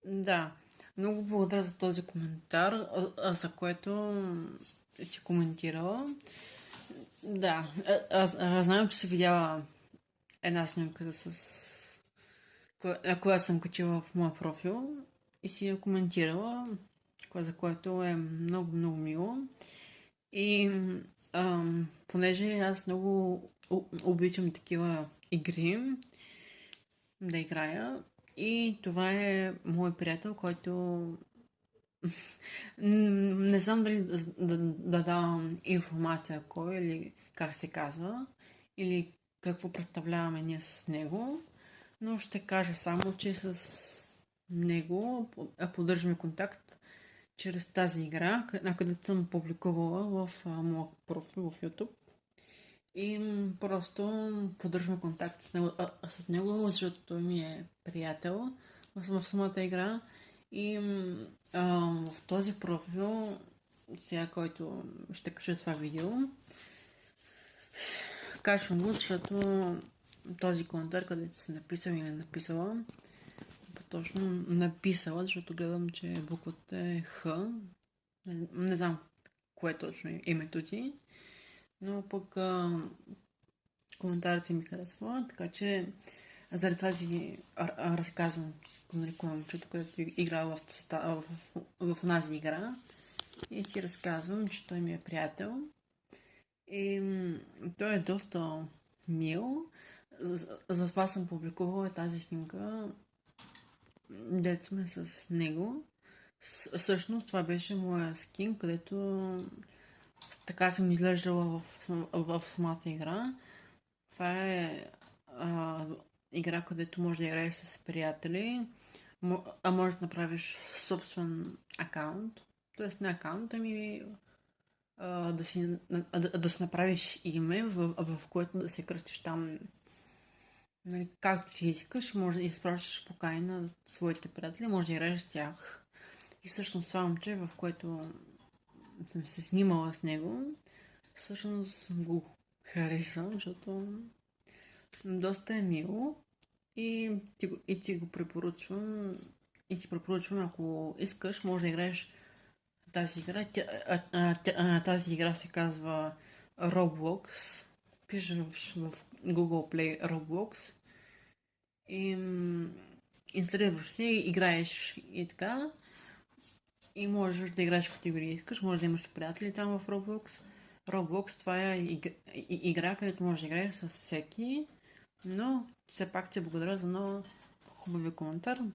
Да, много благодаря за този коментар, за което си коментирала. Да, аз знам, че си видяла една снимка която съм качила в моя профил и си я коментирала, за което е много, много мило. И понеже аз много обичам такива игри да играя, и това е мой приятел, който не знам дали да давам информация кой или как се казва, или какво представляваме ние с него, но ще кажа само, че с него поддържаме контакт чрез тази игра, където съм публикувала в моя профил в YouTube. И просто поддържаме контакт с него, защото той ми е приятел в самата игра. И в този профил, сега който ще кача това видео, качвам го, защото този коментар, където се написал или написала, точно написала, защото гледам, че буквата е Х. Не знам кое точно е името ти, но пък коментарите ми харесва, така че заради това си разказвам, нали, кое е момчето, където играва в тази игра, и ти разказвам, че той ми е приятел и той е доста мил. Затова съм публикувала тази снимка, дето сме с него. Всъщност това беше моя скин, където така съм изглеждала в самата игра. Това е а, игра, където можеш да играеш с приятели, а можеш да направиш собствен акаунт. Тоест не акаунт, ами да си направиш име, в което да се кръстиш там, нали, както ти искаш. Може да изпращаш покани на своите приятели, може да играеш с тях. И всъщност това момче, в което съм се снимала с него, всъщност го харесвам, защото доста е мило и ти го препоръчвам. И ти препоръчвам, ако искаш, може да играеш тази игра. Тази игра се казва Roblox. Пишеш в Google Play Roblox и инсталираш се и играеш и така. И можеш да играеш категории искаш, може да имаш приятели там в Roblox. Roblox това е игра, където можеш да играеш с всеки, но все пак ти благодаря за много хубави коментар.